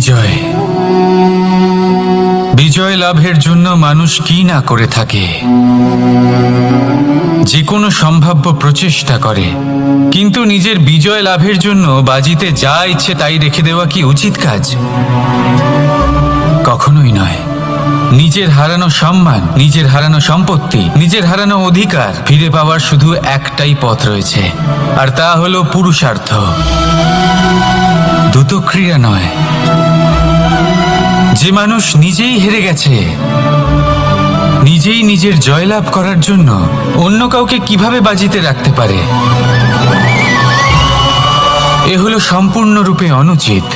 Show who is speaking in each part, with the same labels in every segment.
Speaker 1: বিজয় বিজয় লাভের জন্য মানুষ কি না করে থাকে, যে কোনো সম্ভাব্য প্রচেষ্টা করে, কিন্তু নিজের বিজয় লাভের জন্য বাজিতে যা ইচ্ছে তাই রেখে দেওয়া কি উচিত কাজ? কখনোই নয়। নিজের হারানো সম্মান, নিজের হারানো সম্পত্তি, নিজের হারানো অধিকার ফিরে পাওয়ার শুধু একটাই পথ রয়েছে, আর তা হলো পুরুষার্থ, দ্রুতক্রিয়া নয়। যে মানুষ নিজেই হেরে গেছে, নিজেই নিজের জয়লাভ করার জন্য অন্য কাউকে কিভাবে বাজিতে রাখতে পারে? এ হলো সম্পূর্ণরূপে অনুচিত।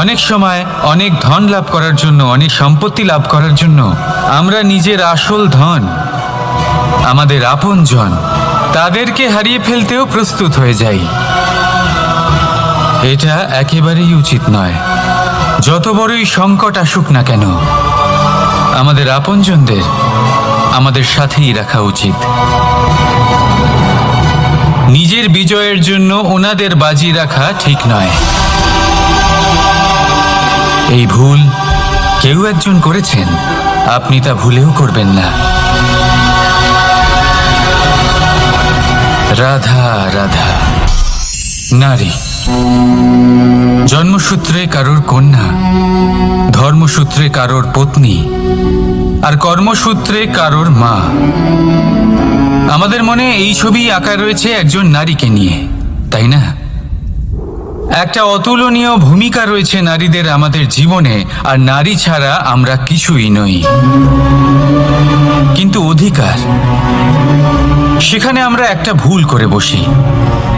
Speaker 1: অনেক সময় অনেক ধন লাভ করার জন্য, অনেক সম্পত্তি লাভ করার জন্য আমরা নিজের আসল ধন, আমাদের আপনজন, তাদেরকে হারিয়ে ফেলতেও প্রস্তুত হয়ে যাই। এটা একেবারেই উচিত নয়। যত বড়ই সংকট আসুক না কেন, আমাদের আপনজনদের আমাদের সাথেই রাখা উচিত। নিজের বিজয়ের জন্য ওনাদের বাজি রাখা ঠিক নয়। এই ভুল কেউ একজন করেছেন, আপনি তা ভুলেও করবেন না। রাধা রাধা। নারী জন্মসূত্রে কারোর কন্যা, ধর্মসূত্রে কারোর পত্নী, আর কর্মসূত্রে কারোর মা। আমাদের মনে এই ছবি আঁকা রয়েছে একজন নারীকে নিয়ে, তাই না? একটা অতুলনীয় ভূমিকা রয়েছে নারীদের আমাদের জীবনে, আর নারী ছাড়া আমরা কিছুই নই। কিন্তু অধিকার, সেখানে আমরা একটা ভুল করে বসি।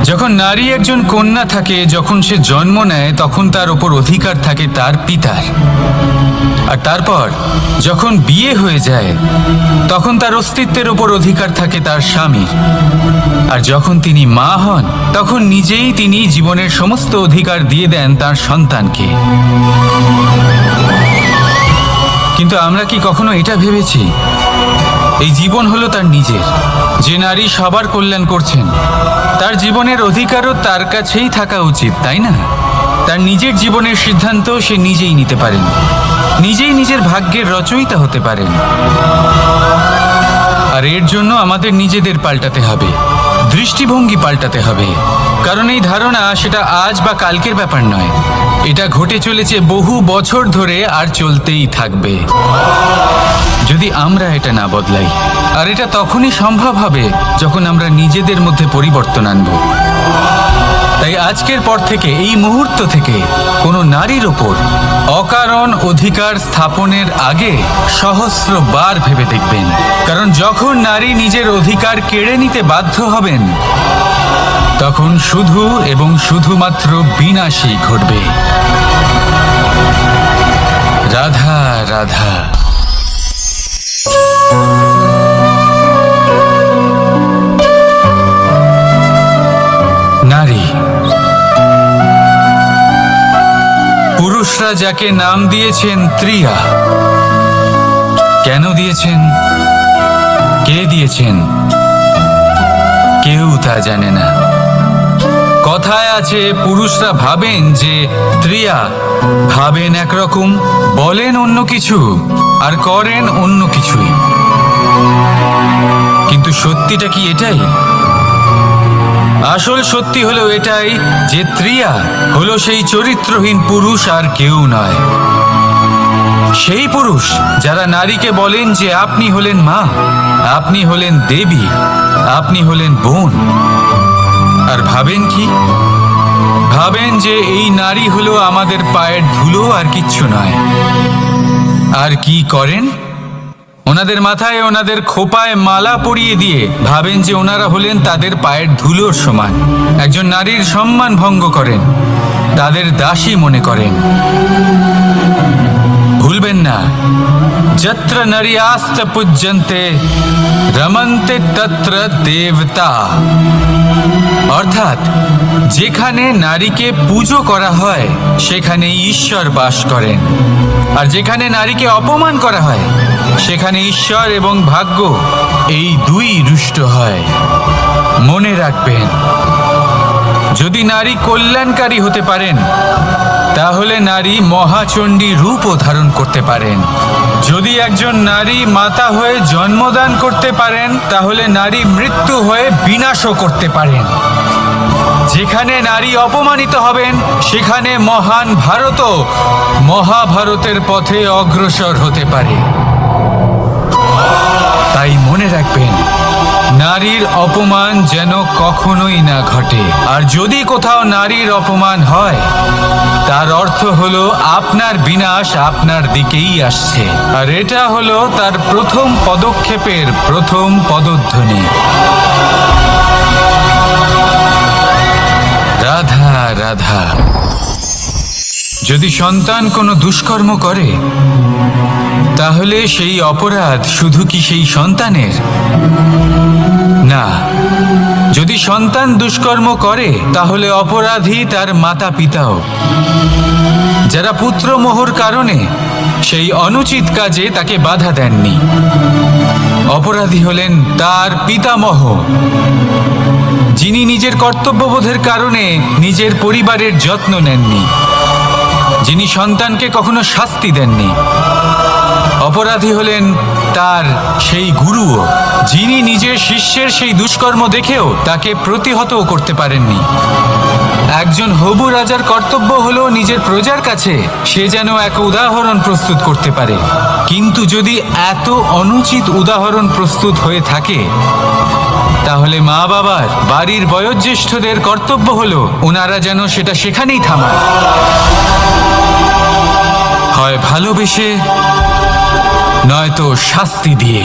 Speaker 1: যখন নারী একজন কন্যা থাকে, যখন সে জন্ম নেয়, তখন তার ওপর অধিকার থাকে তার পিতার। আর তারপর যখন বিয়ে হয়ে যায়, তখন তার অস্তিত্বের ওপর অধিকার থাকে তার স্বামীর। আর যখন তিনি মা হন, তখন নিজেই তিনি জীবনের সমস্ত অধিকার দিয়ে দেন তার সন্তানকে। কিন্তু আমরা কি কখনো এটা ভেবেছি এই জীবন হলো তার নিজের? যে নারী সবার কল্যাণ করছেন, তার জীবনের অধিকারও তার কাছেই থাকা উচিত, তাই না? তার নিজের জীবনের সিদ্ধান্ত সে নিজেই নিতে পারেন, নিজেই নিজের ভাগ্যের রচয়িতা হতে পারেন। আর এর জন্য আমাদের নিজেদের পাল্টাতে হবে, দৃষ্টিভঙ্গি পাল্টাতে হবে। কারণ এই ধারণা সেটা আজ বা কালকের ব্যাপার নয়, এটা ঘটে চলেছে বহু বছর ধরে আর চলতেই থাকবে যদি আমরা এটা না বদলাই। আর এটা তখনই সম্ভব হবে যখন আমরা নিজেদের মধ্যে পরিবর্তন আনব। তাই আজকের পর থেকে, এই মুহূর্ত থেকে কোনো নারীর ওপর অকারণ অধিকার স্থাপনের আগে সহস্রবার ভেবে দেখবেন। কারণ যখন নারী নিজের অধিকার কেড়ে নিতে বাধ্য হবেন, তখন শুধু এবং শুধুমাত্র বিনাশই ঘটবে। রাধা রাধা। নারী, পুরুষরা যাকে নাম দিয়েছেন ত্রিয়া, কেন দিয়েছেন, কে দিয়েছেন, কেউ তা জানে না। কথায় আছে, পুরুষরা ভাবেন যে ত্রিয়া, ভাবেন একরকম, বলেন অন্য কিছু, আর করেন অন্য কিছুই। কিন্তু সত্যিটা কি এটাই? আসল সত্যি হলো এটাই যে ত্রিয়া হলো সেই চরিত্রহীন পুরুষ, আর কেউ নয়। সেই পুরুষ যারা নারীকে বলেন যে আপনি হলেন মা, আপনি হলেন দেবী, আপনি হলেন বোন। আর ভাবেন কি? ভাবেন যে এই নারী হলো আমাদের পায়ের ধুলো, আর কিচ্ছু নয়। আর কি করেন? ওনাদের মাথায়, ওনাদের খোপায় মালা পরিয়ে দিয়ে ভাবেন যে ওনারা হলেন তাদের পায়ের ধুলোর সমান। একজন নারীর সম্মান ভঙ্গ করেন, তাদের দাসী মনে করেন। ভুলবেন না, যত্র নারীয়াস্ত পূজ্যন্তে রমন্তে তত্র দেবতা। অর্থাৎ যেখানে নারীকে পুজো করা হয়, সেখানে ঈশ্বর বাস করেন। আর যেখানে নারীকে অপমান করা হয়, সেখানে ঈশ্বর এবং ভাগ্য এই দুই রুষ্ট হয়। মনে রাখবেন। যদি নারী কল্যাণকারী হতে পারেন তাহলে নারী মহাচণ্ডী রূপও ধারণ করতে পারেন। যদি একজন নারী মাতা হয়ে জন্মদান করতে পারেন তাহলে নারী মৃত্যু হয়ে বিনাশও করতে পারেন। যেখানে নারী অপমানিত হবেন সেখানে মহান ভারতও মহাভারতের পথে অগ্রসর হতে পারে। তাই মনে রাখবেন, নারীর অপমান যেন কখনোই না ঘটে। আর যদি কোথাও নারীর অপমান হয় তার অর্থ হলো আপনার বিনাশ আপনার দিকেই আসছে। আর এটা হলো তার প্রথম পদক্ষেপের প্রথম পদধ্বনি। রাধা রাধা। যদি সন্তান কোনো দুষ্কর্ম করে তাহলে সেই অপরাধ শুধু কি সেই সন্তানের? না, যদি সন্তান দুষ্কর্ম করে তাহলে অপরাধী তার মাতা পিতাও, যারা পুত্রমোহর কারণে সেই অনুচিত কাজে তাকে বাধা দেননি। অপরাধী হলেন তার পিতামহ, যিনি নিজের কর্তব্যবোধের কারণে নিজের পরিবারের যত্ন নেননি, যিনি সন্তানকে কখনো শাস্তি দেননি। অপরাধী হলেন তার সেই গুরুও, যিনি নিজের শিষ্যের সেই দুষ্কর্ম দেখেও তাকে প্রতিহতও করতে পারেননি। একজন হবু রাজার কর্তব্য হলো নিজের প্রজার কাছে সে যেন এক উদাহরণ প্রস্তুত করতে পারে। কিন্তু যদি এত অনুচিত উদাহরণ প্রস্তুত হয়ে থাকে তাহলে মা বাবার, বাড়ির বয়োজ্যেষ্ঠদের কর্তব্য হলো ওনারা যেন সেটা সেখানেই থামান, হয় ভালোবেসে নয়তো শাস্তি দিয়ে।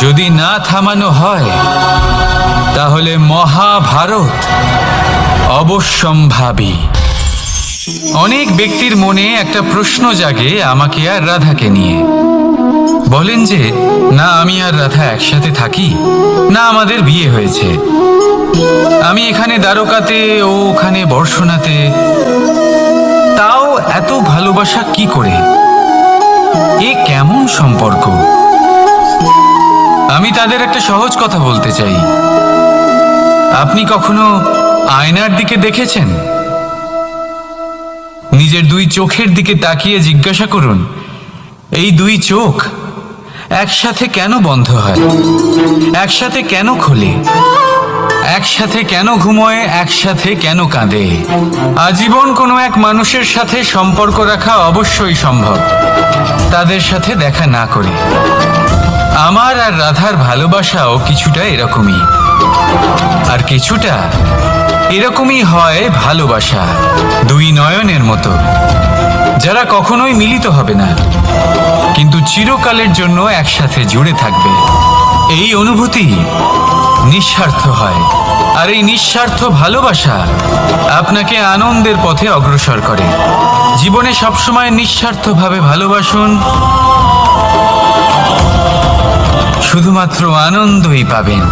Speaker 1: যদি না থামানো হয় তাহলে মহাভারত অবশ্যম্ভাবী। অনেক ব্যক্তির মনে একটা প্রশ্ন জাগে আমাকে আর রাধাকে নিয়ে। বলেন যে না আমি আর রাধা একসাথে থাকি, না আমাদের বিয়ে হয়েছে, আমি এখানে দ্বারকাতে ও ওখানে বর্ষণাতে, তাও এত ভালোবাসা কি করে? এ কেমন সম্পর্ক? আমি তাদের একটা সহজ কথা বলতে চাই। আপনি কখনো আয়নার দিকে দেখেছেন? নিজের দুই চোখের দিকে তাকিয়ে জিজ্ঞাসা করুন, এই দুই চোখ একসাথে কেন বন্ধ হয়, একসাথে কেন খোলে, একসাথে কেন ঘুমোয়, একসাথে কেন কাঁদে? আজীবন কোনো এক মানুষের সাথে সম্পর্ক রাখা অবশ্যই সম্ভব, তাদের সাথে দেখা না করে। আমার আর রাধার ভালোবাসাও কিছুটা এরকমই, আর কিছুটা এরকমই হয় ভালোবাসা দুই নয়নের মতো, যারা কখনোই মিলিত হবে না কিন্তু চিরকালের জন্য একসাথে জুড়ে থাকবে। এই অনুভূতি নিঃস্বার্থ হয়, আর এই নিঃস্বার্থ ভালোবাসা আপনাকে আনন্দের পথে অগ্রসর করে। জীবনে সবসময় নিঃস্বার্থভাবে ভালোবাসুন, শুধুমাত্র আনন্দই পাবেন।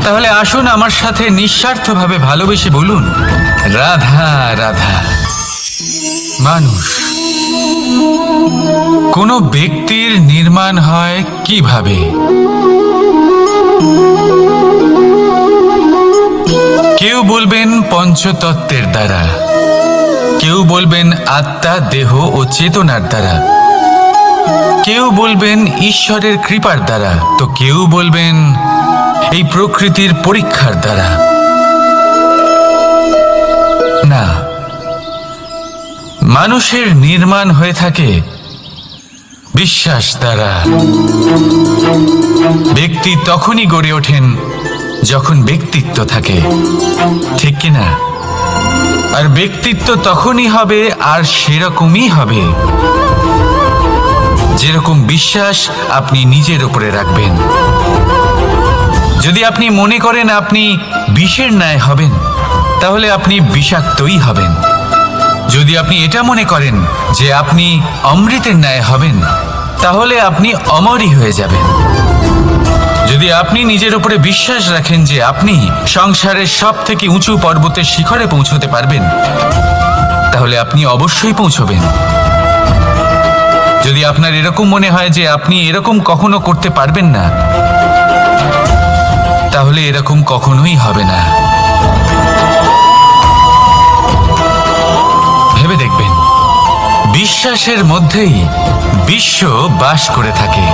Speaker 1: তাহলে আসুন আমার সাথে নিঃস্বার্থভাবে ভালোবেসে বলুন, রাধা রাধা। মানুষ, কোনো ব্যক্তির নির্মাণ হয় কিভাবে? কেউ বলবেন পঞ্চতত্ত্বের দ্বারা, কেউ বলবেন আত্মা, দেহ ও চেতনার দ্বারা, কেউ বলবেন ঈশ্বরের কৃপার দ্বারা, তো কেউ বলবেন এই প্রকৃতির পরীক্ষার দ্বারা। না, মানুষের নির্মাণ হয়ে থাকে বিশ্বাস দ্বারা। ব্যক্তি তখনই গড়ে ওঠেন যখন ব্যক্তিত্ব থাকে, ঠিক কিনা? আর ব্যক্তিত্ব তখনই হবে আর সেরকমই হবে যেরকম বিশ্বাস আপনি নিজের উপরে রাখবেন। যদি আপনি মনে করেন আপনি বিষের ন্যায় হবেন তাহলে আপনি বিষাক্তই হবেন। যদি আপনি এটা মনে করেন যে আপনি অমৃতের ন্যায় হবেন তাহলে আপনি অমরই হয়ে যাবেন। যদি আপনি নিজের উপরে বিশ্বাস রাখেন যে আপনি সংসারের সব থেকে উঁচু পর্বতের শিখরে পৌঁছতে পারবেন তাহলে আপনি অবশ্যই পৌঁছবেন। যদি আপনার এরকম মনে হয় যে আপনি এরকম কখনো করতে পারবেন না তাহলে এরকম কখনোই হবে না। ভেবে দেখবেন, বিশ্বাসের মধ্যেই বিশ্ব বাস করে থাকে,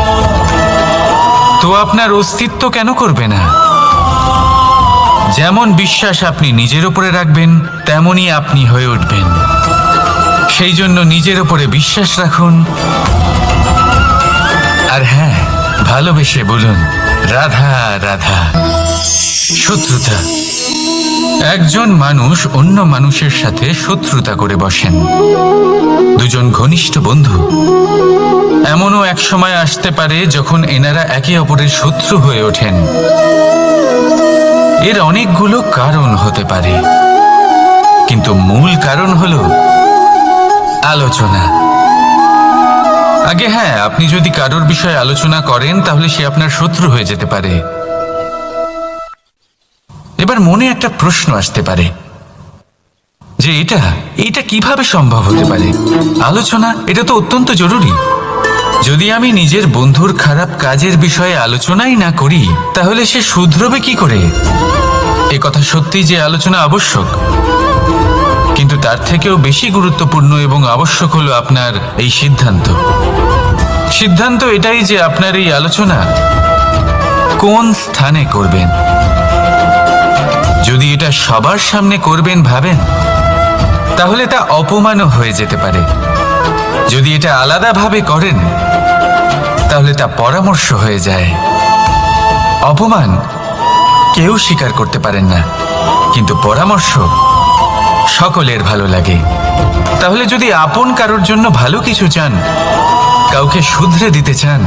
Speaker 1: তো আপনার অস্তিত্ব কেন করবে না? যেমন বিশ্বাস আপনি নিজের উপরে রাখবেন, তেমনই আপনি হয়ে উঠবেন। সেই জন্য নিজের উপরে বিশ্বাস রাখুন, আর হ্যাঁ, ভালোবেসে বলুন রাধা রাধা। শত্রুতা, একজন মানুষ অন্য মানুষের সাথে শত্রুতা করে বসেন, দুজন ঘনিষ্ঠ বন্ধু। এমনও এক সময় আসতে পারে যখন এনারা একে অপরের শত্রু হয়ে ওঠেন। এর অনেকগুলো কারণ হতে পারে, কিন্তু মূল কারণ হলো আলোচনা। আগে হ্যাঁ, আপনি যদি কারোর বিষয়ে আলোচনা করেন তাহলে সে আপনার শত্রু হয়ে যেতে পারে। এবার মনে একটা প্রশ্ন আসতে পারে যে এটা কিভাবে সম্ভব হতে পারে? আলোচনা, এটা তো অত্যন্ত জরুরি। যদি আমি নিজের বন্ধুর খারাপ কাজের বিষয়ে আলোচনাই না করি তাহলে সে শুধরবে কি করে? এ কথা সত্যি যে আলোচনা আবশ্যক, কিন্তু তার থেকেও বেশি গুরুত্বপূর্ণ এবং আবশ্যক হলো আপনার এই সিদ্ধান্ত এটাই যে আপনার এই আলোচনা কোন স্থানে করবেন। যদি এটা সবার সামনে করবেন ভাবেন, তাহলে তা অপমানও হয়ে যেতে পারে। যদি এটা আলাদাভাবে করেন তাহলে তা পরামর্শ হয়ে যায়। অপমান কেউ স্বীকার করতে পারেন না, কিন্তু পরামর্শ সকলের ভালো লাগে। তাহলে যদি আপন কারোর জন্য ভালো কিছু চান, কাউকে শুধরে দিতে চান,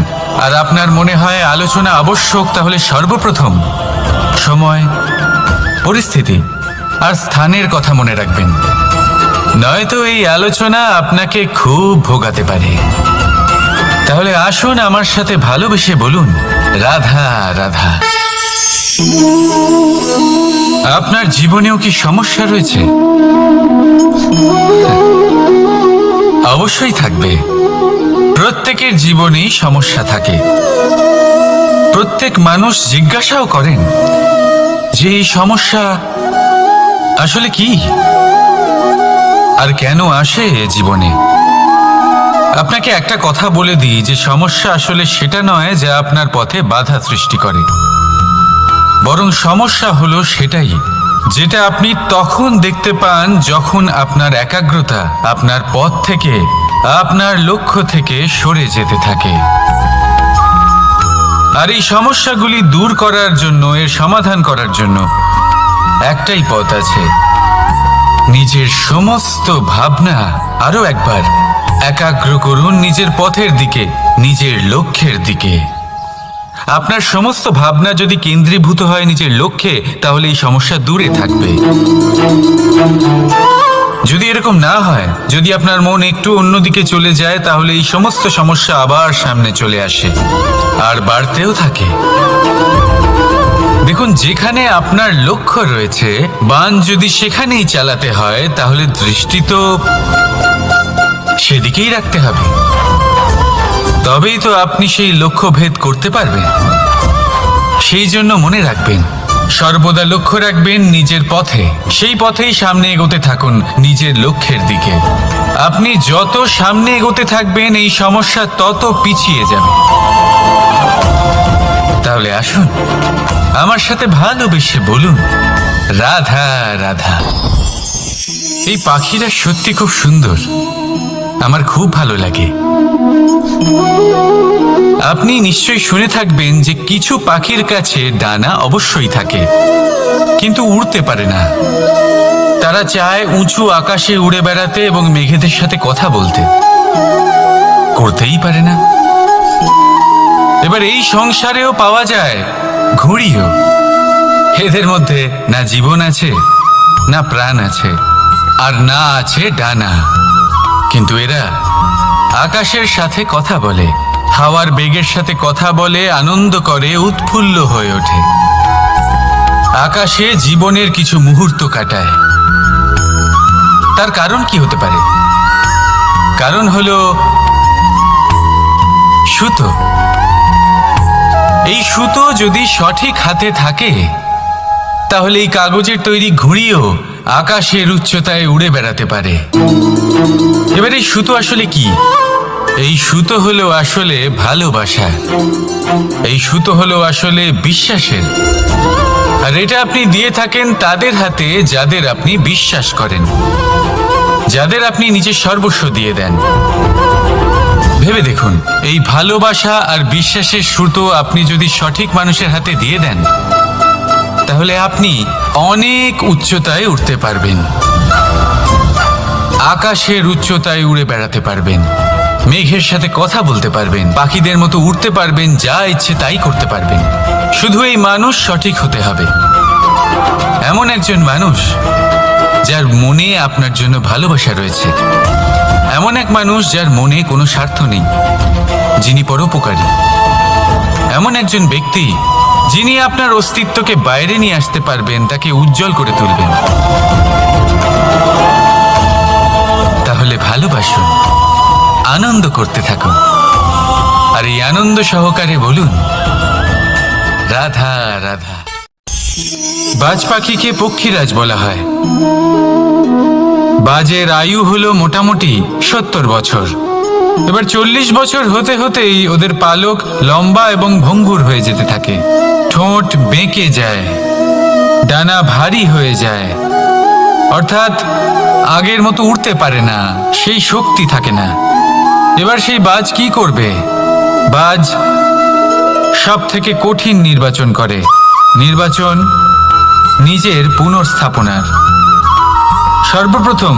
Speaker 1: আর আপনার মনে হয় আলোচনা আবশ্যক, তাহলে সর্বপ্রথম সময়, পরিস্থিতি আর স্থানের কথা মনে রাখবেন, নয়তো এই আলোচনা আপনাকে খুব ভোগাতে পারে। তাহলে আসুন আমার সাথে ভালোবেসে বলুন রাধা রাধা। আপনার জীবনেও কি সমস্যা রয়েছে? অবশ্যই থাকবে। প্রত্যেকের জীবনেই সমস্যা থাকে। প্রত্যেক মানুষ জিজ্ঞাসাও করেন যে এই সমস্যা আসলে কি আর কেন আসে জীবনে। আপনাকে একটা কথা বলে দিই যে সমস্যা আসলে সেটা নয় যা আপনার পথে বাধা সৃষ্টি করে, বরং সমস্যা হলো সেটাই যেটা আপনি তখন দেখতে পান যখন আপনার একাগ্রতা আপনার পথ থেকে, আপনার লক্ষ্য থেকে সরে যেতে থাকে। আর এই সমস্যাগুলি দূর করার জন্য, এর সমাধান করার জন্য একটাই পথ আছে, নিজের সমস্ত ভাবনা আরো একবার একাগ্র করুন নিজের পথের দিকে, নিজের লক্ষ্যের দিকে। আপনার সমস্ত ভাবনা যদি কেন্দ্রীভূত হয় নিজের লক্ষ্যে, তাহলে এই সমস্যা দূরে থাকবে। যদি এরকম না হয়, যদি আপনার মন একটু অন্যদিকে চলে যায়, তাহলে এই সমস্ত সমস্যা আবার সামনে চলে আসে আর বাড়তেও থাকে। দেখুন, যেখানে আপনার লক্ষ্য রয়েছে, বাণ যদি সেখানেই চালাতে হয়, তাহলে দৃষ্টি তো সেদিকেই রাখতে হবে। তবেই তো আপনি সেই লক্ষ্য ভেদ করতে পারবেন। সেই জন্য মনে রাখবেন, সর্বদা লক্ষ্য রাখবেন নিজের পথে, সেই পথেই সামনে এগোতে থাকুন নিজের লক্ষ্যের দিকে। আপনি যত সামনে এগোতে থাকবেন এই সমস্যা তত পিছিয়ে যাবে। তাহলে আসুন আমার সাথে ভালোবেসে বলুন রাধা রাধা। এই পাখিরা সত্যি খুব সুন্দর, আমার খুব ভালো লাগে। আপনি নিশ্চয়ই শুনে থাকবেন যে কিছু পাখির কাছে ডানা অবশ্যই থাকে, কিন্তু উড়তে পারে না। তারা চায় উঁচু আকাশে উড়ে বেড়াতে এবং মেঘেদের সাথে কথা বলতে, করতেই পারে না। এবার এই সংসারেও পাওয়া যায় ঘুড়িও। এদের মধ্যে না জীবন আছে, না প্রাণ আছে, আর না আছে ডানা, কিন্তু এরা আকাশের সাথে কথা বলে, হাওয়ার বেগের সাথে কথা বলে, আনন্দ করে, উৎফুল্ল হয়ে ওঠে, আকাশে জীবনের কিছু মুহূর্ত কাটায়। তার কারণ কি হতে পারে? কারণ হলো সুতো। এই সুতো যদি সঠিক হাতে থাকে তাহলে এই কাগজের তৈরি ঘুড়িও আকাশের উচ্চতায় উড়ে বেড়াতে পারে। এবার এই সুতো আসলে কি? এই সুতো হলো আসলে ভালোবাসা, এই সুতো হলো আসলে বিশ্বাসের। আর এটা আপনি দিয়ে থাকেন তাদের হাতে যাদের আপনি বিশ্বাস করেন, যাদের আপনি নিজের সর্বস্ব দিয়ে দেন। ভেবে দেখুন, এই ভালোবাসা আর বিশ্বাসের সুতো আপনি যদি সঠিক মানুষের হাতে দিয়ে দেন তাহলে আপনি অনেক উচ্চতায় উঠতে পারবেন, আকাশের উচ্চতায় উড়ে বেড়াতে পারবেন, মেঘের সাথে কথা বলতে পারবেন, পাখিদের মতো উড়তে পারবেন, যা ইচ্ছে তাই করতে পারবেন। শুধু এই মানুষ সঠিক হতে হবে, এমন একজন মানুষ যার মনে আপনার জন্য ভালোবাসা রয়েছে, এমন এক মানুষ যার মনে কোনো স্বার্থ নেই, যিনি পরোপকারী, এমন একজন ব্যক্তি যিনি আপনার অস্তিত্বকে বাইরে নিয়ে আসতে পারবেন, তাকে উজ্জ্বল করে তুলবেন। তাহলে ভালোবাসুন, আনন্দ করতে থাকুন, আর এই আনন্দ সহকারে বলুন রাধা রাধা। বাজ পাখিকে পক্ষীরাজ বলা হয়। বাজের আয়ু হলো মোটামুটি 70 বছর। এবার 40 বছর হতে হতেই ওদের পালক লম্বা এবং ভঙ্গুর হয়ে যেতে থাকে, ঠোঁট বেঁকে যায়, ডানা ভারী হয়ে যায়, অর্থাৎ আগের মতো উড়তে পারে না, সেই শক্তি থাকে না। এবার সেই বাজ কি করবে? বাজ সব থেকে কঠিন নির্বাচন করে, নির্বাচন নিজের পুনর্স্থাপনার। সর্বপ্রথম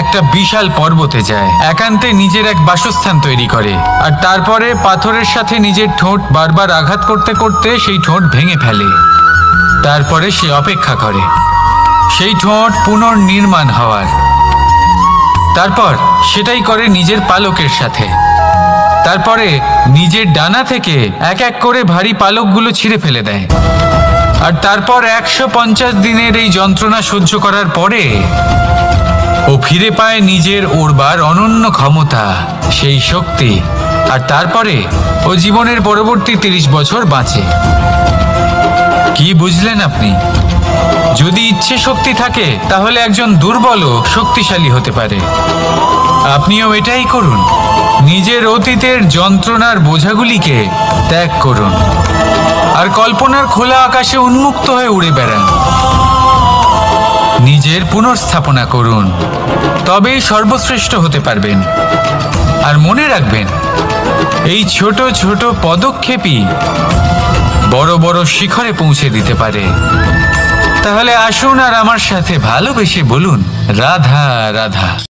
Speaker 1: একটা বিশাল পর্বতে যায়, একান্তে নিজের এক বাসস্থান তৈরি করে, আর তারপরে পাথরের সাথে নিজের ঠোঁট বারবার আঘাত করতে করতে সেই ঠোঁট ভেঙে ফেলে। তারপরে সে অপেক্ষা করে সেই ঠোঁট পুনর্নির্মাণ হওয়ার। তারপর সেটাই করে নিজের পালকের সাথে। তারপরে নিজের ডানা থেকে এক এক করে ভারী পালকগুলো ছিঁড়ে ফেলে দেয়। আর তারপর 150 দিনের এই যন্ত্রণা সহ্য করার পরে ও ফিরে পায় নিজের ওড়বার অনন্য ক্ষমতা, সেই শক্তি। আর তারপরে ও জীবনের পরবর্তী 30 বছর বাঁচে। কি বুঝলেন আপনি? যদি ইচ্ছে শক্তি থাকে তাহলে একজন দুর্বলও শক্তিশালী হতে পারে। আপনিও এটাই করুন, নিজের অতীতের যন্ত্রণার বোঝাগুলিকে ত্যাগ করুন আর কল্পনার খোলা আকাশে উন্মুক্ত হয়ে উড়ে বেড়ান। নিজের পুনর্স্থাপনা করুন, তবেই সর্বশ্রেষ্ঠ হতে পারবেন। আর মনে রাখবেন, এই ছোট ছোট পদক্ষেপই বড় বড় শিখরে পৌঁছে দিতে পারে। তাহলে আসুন আর আমার সাথে ভালোবেসে বলুন রাধা রাধা।